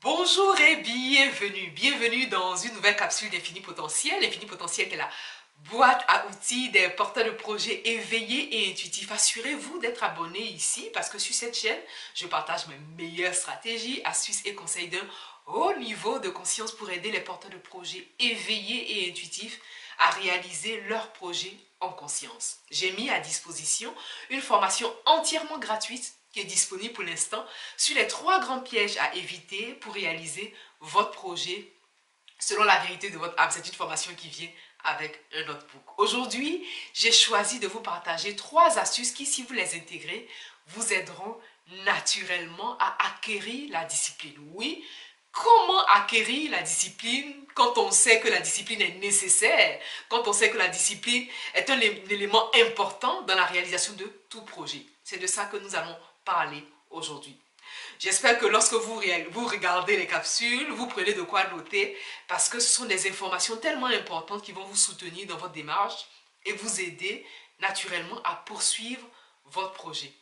Bonjour et bienvenue dans une nouvelle capsule d'Infini Potentiel. Infini Potentiel est la boîte à outils des porteurs de projets éveillés et intuitifs. Assurez-vous d'être abonné ici parce que sur cette chaîne, je partage mes meilleures stratégies, astuces et conseils d'un haut niveau de conscience pour aider les porteurs de projets éveillés et intuitifs à réaliser leurs projets en conscience. J'ai mis à disposition une formation entièrement gratuite qui est disponible pour l'instant sur les 3 grands pièges à éviter pour réaliser votre projet selon la vérité de votre âme. C'est une formation qui vient avec un notebook. Aujourd'hui, j'ai choisi de vous partager 3 astuces qui, si vous les intégrez, vous aideront naturellement à acquérir la discipline. Oui, comment acquérir la discipline quand on sait que la discipline est nécessaire, quand on sait que la discipline est un élément important dans la réalisation de tout projet. C'est de ça que nous allons parler aujourd'hui. J'espère que lorsque vous regardez les capsules, vous prenez de quoi noter parce que ce sont des informations tellement importantes qui vont vous soutenir dans votre démarche et vous aider naturellement à poursuivre votre projet.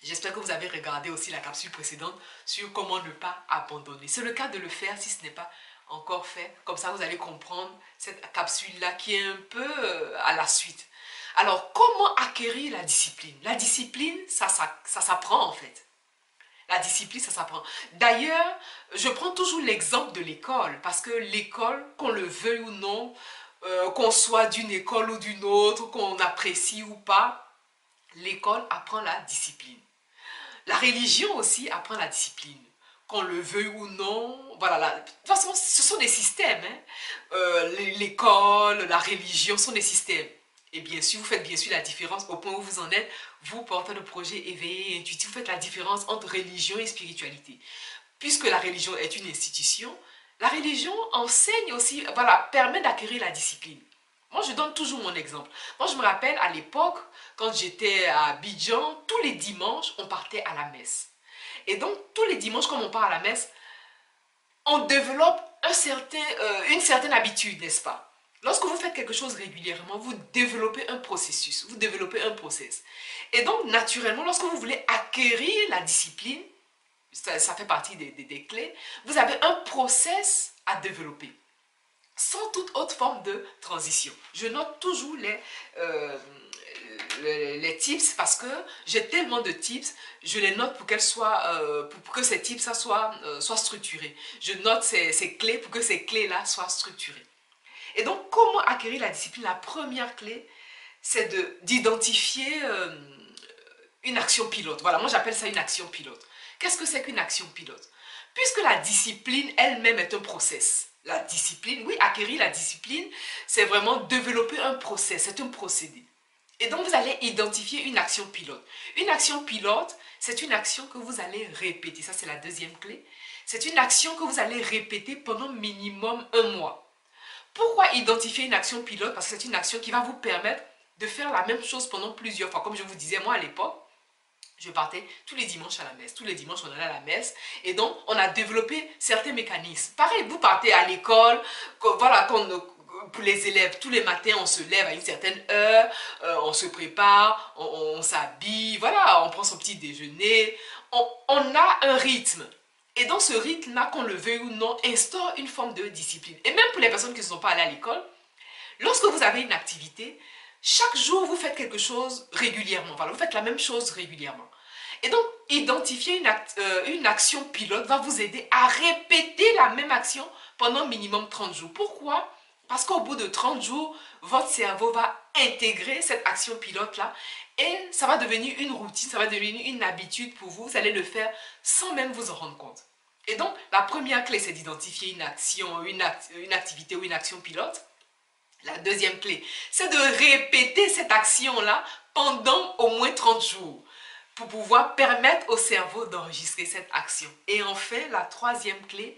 J'espère que vous avez regardé aussi la capsule précédente sur comment ne pas abandonner. C'est le cas de le faire si ce n'est pas encore fait. Comme ça, vous allez comprendre cette capsule-là qui est un peu à la suite. Alors, comment acquérir la discipline? La discipline, ça s'apprend en fait. La discipline, ça s'apprend. D'ailleurs, je prends toujours l'exemple de l'école, parce que l'école, qu'on le veuille ou non, qu'on soit d'une école ou d'une autre, qu'on apprécie ou pas, l'école apprend la discipline. La religion aussi apprend la discipline. Qu'on le veuille ou non, voilà. De toute façon, ce sont des systèmes. L'école, la religion sont des systèmes. Et bien sûr, vous faites bien sûr la différence au point où vous en êtes, vous portez le projet éveillé et intuitif, vous faites la différence entre religion et spiritualité. Puisque la religion est une institution, la religion enseigne aussi, voilà, permet d'acquérir la discipline. Moi, je donne toujours mon exemple. Moi, je me rappelle à l'époque, quand j'étais à Abidjan, tous les dimanches, on partait à la messe. Et donc, tous les dimanches, quand on part à la messe, on développe une certaine habitude, n'est-ce pas? Lorsque vous faites quelque chose régulièrement, vous développez un processus, vous développez un process. Et donc, naturellement, lorsque vous voulez acquérir la discipline, ça fait partie des clés, vous avez un process à développer, sans toute autre forme de transition. Je note toujours les tips parce que j'ai tellement de tips, je les note pour qu'elles soient, pour que ces tips soient structurés. Je note ces clés pour que ces clés-là soient structurées. Et donc, comment acquérir la discipline? La première clé, c'est d'identifier une action pilote. Voilà, moi j'appelle ça une action pilote. Qu'est-ce que c'est qu'une action pilote? Puisque la discipline elle-même est un process. La discipline, oui, acquérir la discipline, c'est vraiment développer un process, c'est un procédé. Et donc, vous allez identifier une action pilote. Une action pilote, c'est une action que vous allez répéter. Ça, c'est la deuxième clé. C'est une action que vous allez répéter pendant minimum 1 mois. Pourquoi identifier une action pilote? Parce que c'est une action qui va vous permettre de faire la même chose pendant plusieurs fois. Comme je vous disais, moi, à l'époque, je partais tous les dimanches à la messe. Tous les dimanches, on allait à la messe. Et donc, on a développé certains mécanismes. Pareil, vous partez à l'école, voilà, pour les élèves, tous les matins, on se lève à une certaine heure, on se prépare, on s'habille, voilà, on prend son petit déjeuner. On a un rythme. Et dans ce rythme-là, qu'on le veuille ou non, instaure une forme de discipline. Et même pour les personnes qui ne sont pas allées à l'école, lorsque vous avez une activité, chaque jour, vous faites quelque chose régulièrement. Voilà, vous faites la même chose régulièrement. Et donc, identifier une action pilote va vous aider à répéter la même action pendant minimum 30 jours. Pourquoi? Parce qu'au bout de 30 jours, votre cerveau va intégrer cette action pilote-là et ça va devenir une routine, ça va devenir une habitude pour vous. Vous allez le faire sans même vous en rendre compte. Et donc, la première clé, c'est d'identifier une action, une activité ou une action pilote. La deuxième clé, c'est de répéter cette action-là pendant au moins 30 jours pour pouvoir permettre au cerveau d'enregistrer cette action. Et enfin, la troisième clé,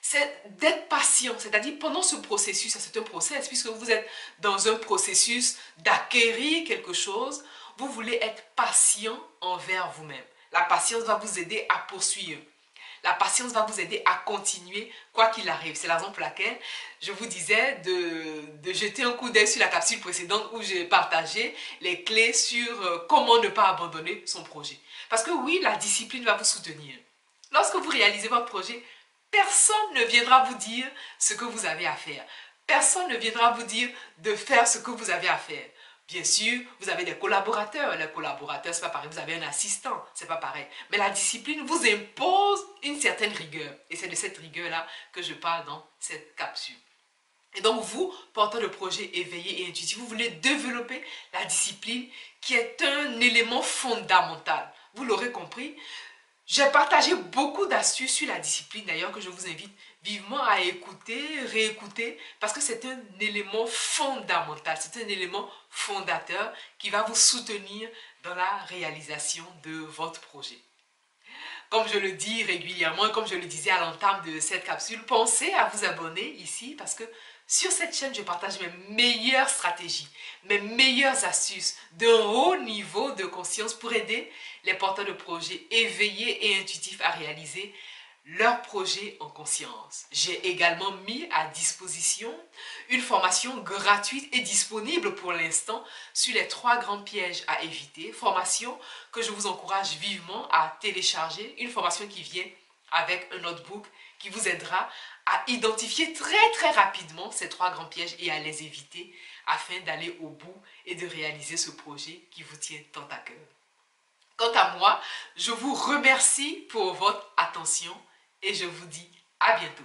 c'est d'être patient. C'est-à-dire, pendant ce processus, c'est un process, puisque vous êtes dans un processus d'acquérir quelque chose, vous voulez être patient envers vous-même. La patience va vous aider à poursuivre. La patience va vous aider à continuer quoi qu'il arrive. C'est la raison pour laquelle je vous disais de jeter un coup d'œil sur la capsule précédente où j'ai partagé les clés sur comment ne pas abandonner son projet. Parce que oui, la discipline va vous soutenir. Lorsque vous réalisez votre projet, personne ne viendra vous dire ce que vous avez à faire. Personne ne viendra vous dire de faire ce que vous avez à faire. Bien sûr, vous avez des collaborateurs. Les collaborateurs, c'est pas pareil. Vous avez un assistant, c'est pas pareil. Mais la discipline vous impose une certaine rigueur. Et c'est de cette rigueur-là que je parle dans cette capsule. Et donc vous, porteur de projet éveillé et intuitif, vous voulez développer la discipline qui est un élément fondamental. Vous l'aurez compris, j'ai partagé beaucoup d'astuces sur la discipline d'ailleurs que je vous invite vivement à écouter, réécouter, parce que c'est un élément fondamental, c'est un élément fondateur qui va vous soutenir dans la réalisation de votre projet. Comme je le dis régulièrement, comme je le disais à l'entame de cette capsule, pensez à vous abonner ici parce que sur cette chaîne, je partage mes meilleures stratégies, mes meilleures astuces d'un haut niveau de conscience pour aider les porteurs de projets éveillés et intuitifs à réaliser leurs projets en conscience. J'ai également mis à disposition une formation gratuite et disponible pour l'instant sur les 3 grands pièges à éviter. Formation que je vous encourage vivement à télécharger. Une formation qui vient avec un notebook qui vous aidera à identifier très rapidement ces 3 grands pièges et à les éviter afin d'aller au bout et de réaliser ce projet qui vous tient tant à cœur. Quant à moi, je vous remercie pour votre attention et je vous dis à bientôt.